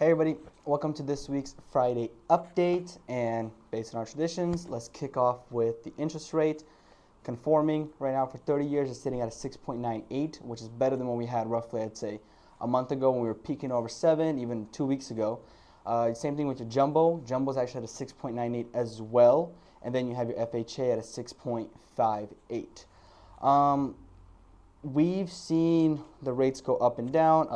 Hey everybody, welcome to this week's Friday update, and based on our traditions, let's kick off with the interest rate. Conforming right now for 30 years is sitting at a 6.98, which is better than what we had roughly, I'd say, a month ago when we were peaking over 7, even 2 weeks ago. Same thing with your jumbo. Jumbo's actually at a 6.98 as well, and then you have your FHA at a 6.58. We've seen the rates go up and down,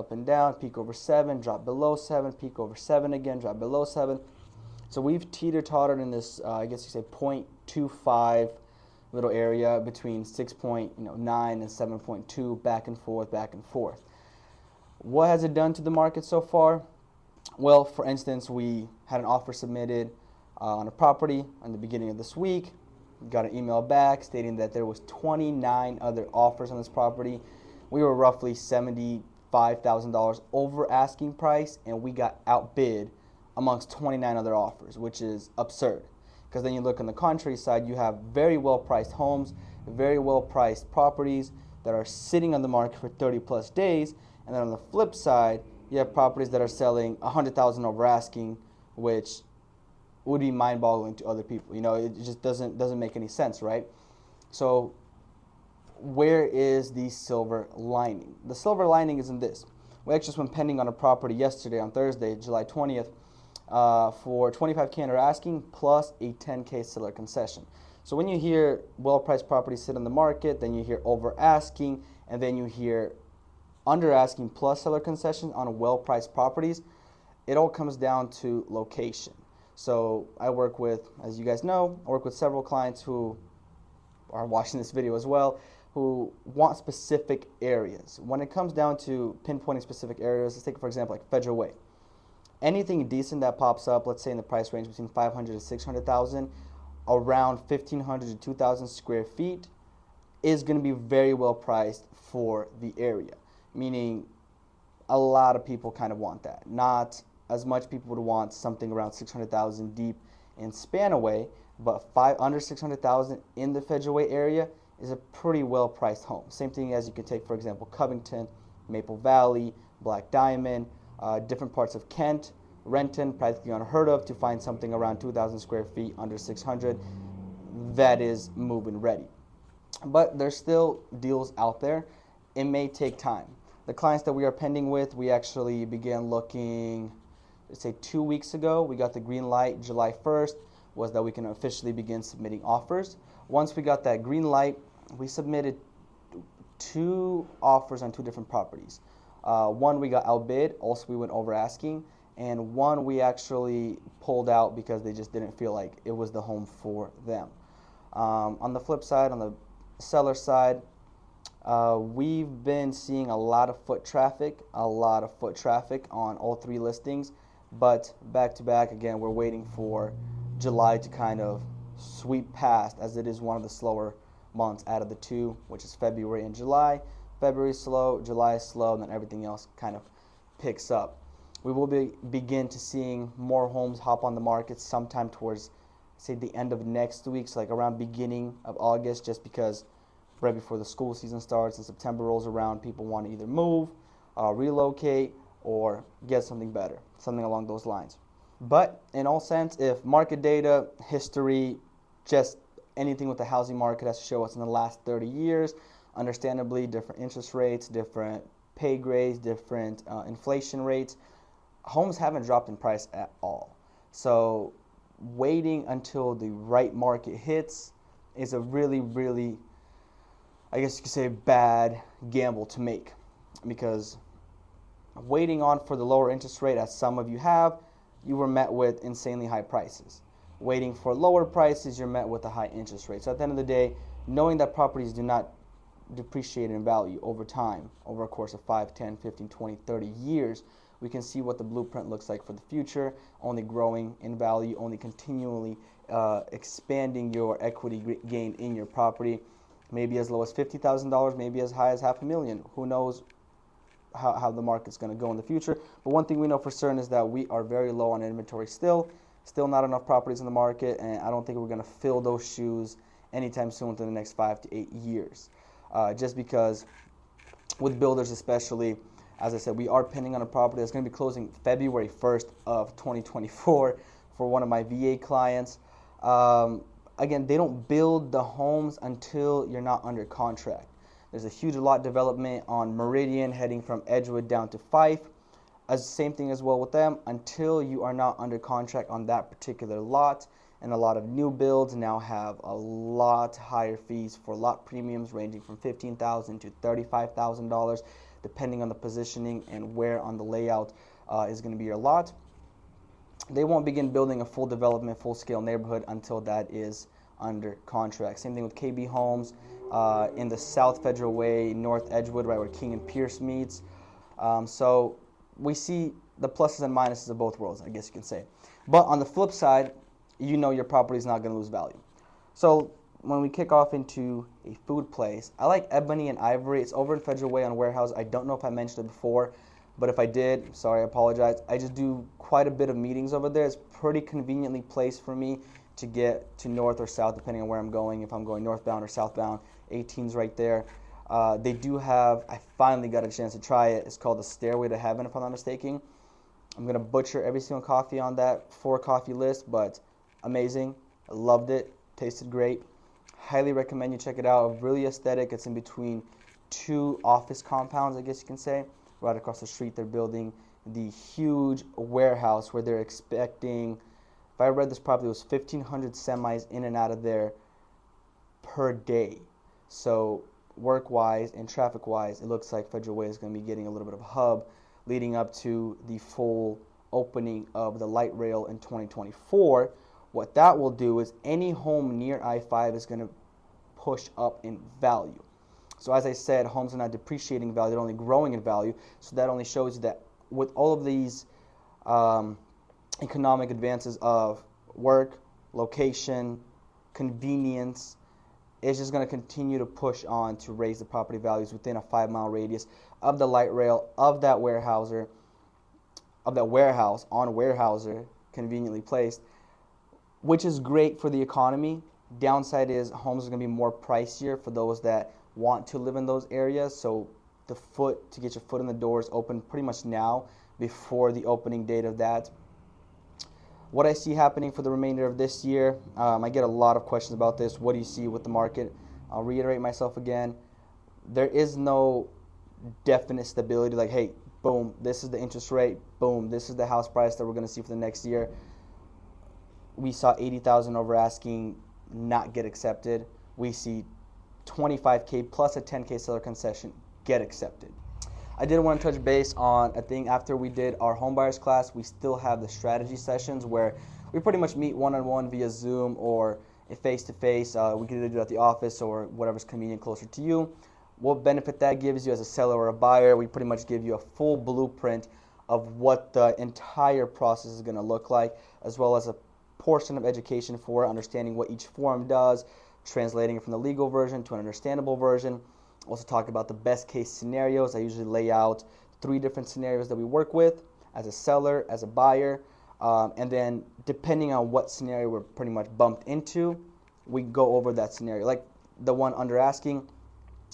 peak over 7, drop below 7, peak over 7 again, drop below 7. So we've teeter-tottered in this, I guess you say 0.25 little area between 6.9 and 7.2, back and forth, back and forth. What has it done to the market so far? Well, for instance, we had an offer submitted on a property in the beginning of this week. Got an email back stating that there was 29 other offers on this property. We were roughly $75,000 over asking price, and we got outbid amongst 29 other offers, which is absurd. Because then you look on the contrary side, you have very well priced homes, very well priced properties that are sitting on the market for 30 plus days, and then on the flip side, you have properties that are selling $100,000 over asking, which would be mind-boggling to other people. It just doesn't make any sense, right? So where is the silver lining? The silver lining is in this. We actually just went pending on a property yesterday on Thursday, July 20th, for $25K under asking plus a $10K seller concession. So when you hear well-priced properties sit on the market, then you hear over asking, and then you hear under asking plus seller concession on well-priced properties, it all comes down to location. So I work with, as you guys know, I work with several clients who are watching this video as well, who want specific areas. When it comes down to pinpointing specific areas, let's take for example like Federal Way. Anything decent that pops up, let's say in the price range between 500 to 600,000, around 1,500 to 2,000 square feet, is going to be very well priced for the area. Meaning, a lot of people kind of want that. Not as much people would want something around 600,000 deep in Spanaway, but under 600,000 in the Federal Way area is a pretty well priced home. Same thing as you could take, for example, Covington, Maple Valley, Black Diamond, different parts of Kent, Renton, practically unheard of to find something around 2,000 square feet under 600 that is move-in ready. But there's still deals out there. It may take time. The clients that we are pending with, we actually began looking, let's say 2 weeks ago. We got the green light July 1st, was that we can officially begin submitting offers. Once we got that green light, we submitted 2 offers on 2 different properties. One we got outbid, also we went over asking, and one we actually pulled out because they just didn't feel like it was the home for them. On the flip side, on the seller side, we've been seeing a lot of foot traffic on all 3 listings, but back to back, again, we're waiting for July to kind of sweep past, as it is one of the slower months out of the 2, which is February and July. February is slow, July is slow, and then everything else kind of picks up. We will begin to seeing more homes hop on the market sometime towards, say, the end of next week, so like around beginning of August, just because right before the school season starts and September rolls around, people want to either move, relocate, or get something better, something along those lines. But in all sense, if market data, history, just anything with the housing market has to show us in the last 30 years, understandably different interest rates, different pay grades, different inflation rates, homes haven't dropped in price at all. So waiting until the right market hits is a really, really, I guess you could say, bad gamble to make, because waiting on for the lower interest rate, as some of you have, you were met with insanely high prices. Waiting for lower prices, you're met with a high interest rate. So at the end of the day, knowing that properties do not depreciate in value over time, over a course of 5, 10, 15, 20, 30 years, we can see what the blueprint looks like for the future, only growing in value, only continually expanding your equity gain in your property, maybe as low as $50,000, maybe as high as $500,000. Who knows how the market's going to go in the future. But one thing we know for certain is that we are very low on inventory still not enough properties in the market, and I don't think we're going to fill those shoes anytime soon within the next 5 to 8 years. Just because with builders especially, As I said, we are pending on a property that's going to be closing February 1st of 2024 for one of my VA clients. Again, they don't build the homes until you're not under contract. There's a huge lot development on Meridian heading from Edgewood down to Fife. Same thing as well with them, until you are not under contract on that particular lot. And a lot of new builds now have a lot higher fees for lot premiums ranging from $15,000 to $35,000, depending on the positioning and where on the layout is going to be your lot. They won't begin building a full development, full-scale neighborhood until that is under contract. Same thing with KB Homes in the South Federal Way, North Edgewood, right where King and Pierce meets. So we see the pluses and minuses of both worlds, I guess you can say. But on the flip side, you know your property is not going to lose value. So when we kick off into a food place, I like Ebony and Ivory. It's over in Federal Way on Warehouse. I don't know if I mentioned it before, but if I did, sorry, I apologize. I just do quite a bit of meetings over there. It's pretty conveniently placed for me to get to north or south, depending on where I'm going. If I'm going northbound or southbound, 18's right there. They do have, I finally got a chance to try it. It's called the Stairway to Heaven, if I'm not mistaken. I'm going to butcher every single coffee on that 4-coffee list, but amazing. I loved it. Tasted great. Highly recommend you check it out. Really aesthetic. It's in between 2 office compounds, I guess you can say. Right across the street, they're building the huge warehouse where they're expecting, if I read this properly, it was 1,500 semis in and out of there per day. So work-wise and traffic-wise, it looks like Federal Way is going to be getting a little bit of a hub leading up to the full opening of the light rail in 2024. What that will do is any home near I-5 is going to push up in value. So as I said, homes are not depreciating value, they're only growing in value. So that only shows you that with all of these economic advances of work, location, convenience, it's just going to continue to push on to raise the property values within a 5-mile radius of the light rail, of that warehouse on Warehouser, conveniently placed, which is great for the economy. Downside is homes are going to be more pricier for those that want to live in those areas. So to get your foot in the door is open pretty much now before the opening date of that. What I see happening for the remainder of this year, I get a lot of questions about this. What do you see with the market? I'll reiterate myself again. There is no definite stability like, hey, boom, this is the interest rate, boom, this is the house price that we're going to see for the next year. We saw 80,000 over asking not get accepted. We see 25K plus a 10K seller concession get accepted. I did want to touch base on a thing after we did our homebuyers class. We still have the strategy sessions where we pretty much meet one-on-one via Zoom or face-to-face. We can either do it at the office or whatever's convenient closer to you. What benefit that gives you as a seller or a buyer, we pretty much give you a full blueprint of what the entire process is going to look like, as well as a portion of education for understanding what each form does, translating it from the legal version to an understandable version. Also talk about the best case scenarios. I usually lay out 3 different scenarios that we work with as a seller, as a buyer, and then depending on what scenario we're pretty much bumped into, we go over that scenario. Like the one under asking,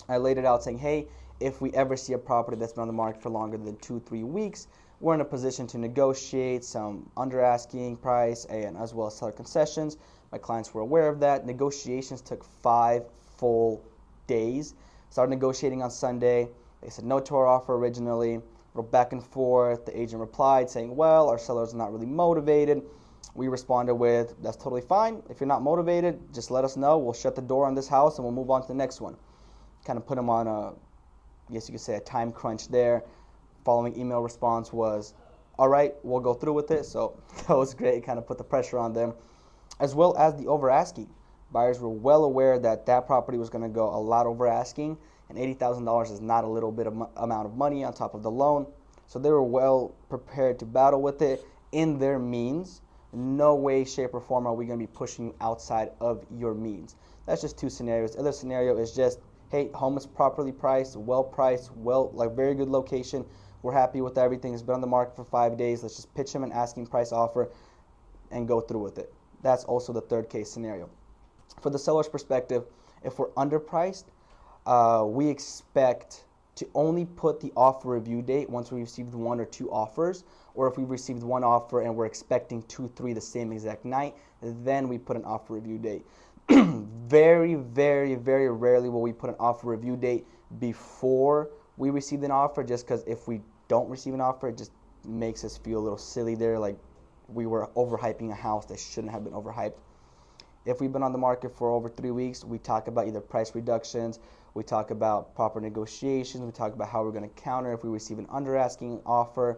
I laid it out saying, hey, if we ever see a property that's been on the market for longer than 2-3 weeks, we're in a position to negotiate some under asking price and as well as seller concessions. My clients were aware of that. Negotiations took 5 full days. Started negotiating on Sunday. They said no to our offer originally. We're back and forth. The agent replied saying, well, our sellers are not really motivated. We responded with, that's totally fine. If you're not motivated, just let us know. We'll shut the door on this house and we'll move on to the next one. Kind of put them on a, I guess you could say, a time crunch there. Following email response was, all right, we'll go through with it. So that was great. It kind of put the pressure on them, as well as the over asking. Buyers were well aware that that property was going to go a lot over asking, and $80,000 is not a little bit of amount of money on top of the loan. So they were well prepared to battle with it in their means. No way, shape, or form are we going to be pushing you outside of your means. That's just 2 scenarios. The other scenario is just, hey, home is properly priced, like very good location. We're happy with everything. It's been on the market for 5 days. Let's just pitch them an asking price offer and go through with it. That's also the 3rd case scenario. For the seller's perspective, if we're underpriced, we expect to only put the offer review date once we received 1 or 2 offers, or if we received 1 offer and we're expecting 2, 3 the same exact night, then we put an offer review date. Very, very, very rarely will we put an offer review date before we receive an offer, just because if we don't receive an offer, it just makes us feel a little silly there, like we were overhyping a house that shouldn't have been overhyped. If we've been on the market for over 3 weeks, we talk about either price reductions, we talk about proper negotiations, we talk about how we're going to counter if we receive an under asking offer,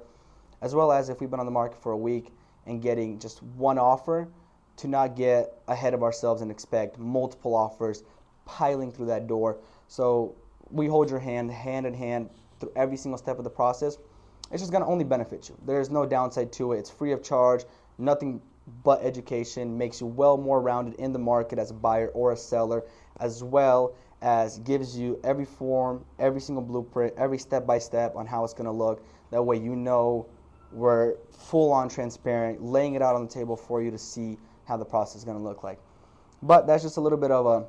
as well as if we've been on the market for a week and getting just 1 offer, to not get ahead of ourselves and expect multiple offers piling through that door. So we hold your hand in hand through every single step of the process. It's just going to only benefit you. There's no downside to it. It's free of charge, nothing but education, makes you well more rounded in the market as a buyer or a seller, as well as gives you every form, every single blueprint, every step-by-step on how it's going to look. That way you know we're full-on transparent, laying it out on the table for you to see how the process is going to look like. But that's just a little bit of a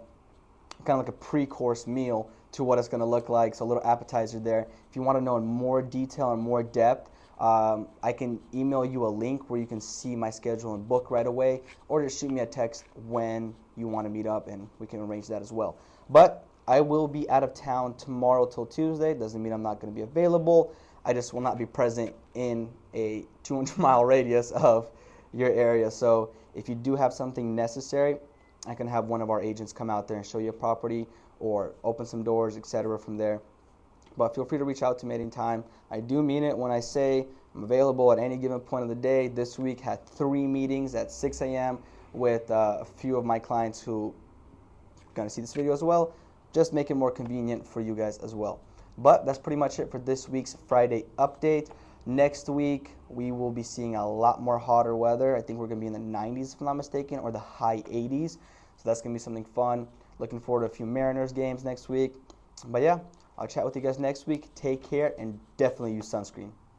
kind of like a pre-course meal to what it's going to look like, so a little appetizer there. If you want to know in more detail and more depth, I can email you a link where you can see my schedule and book right away, or just shoot me a text when you want to meet up and we can arrange that as well. But I will be out of town tomorrow till Tuesday. Doesn't mean I'm not going to be available. I just will not be present in a 200-mile radius of your area. So if you do have something necessary, I can have one of our agents come out there and show you a property or open some doors, etc. from there. But feel free to reach out to me anytime. I do mean it when I say I'm available at any given point of the day. This week had 3 meetings at 6 a.m. with a few of my clients who are going to see this video as well. Just make it more convenient for you guys as well. But that's pretty much it for this week's Friday update. Next week, we will be seeing a lot more hotter weather. I think we're going to be in the 90s, if I'm not mistaken, or the high 80s. So that's going to be something fun. Looking forward to a few Mariners games next week. But yeah, I'll chat with you guys next week. Take care and definitely use sunscreen.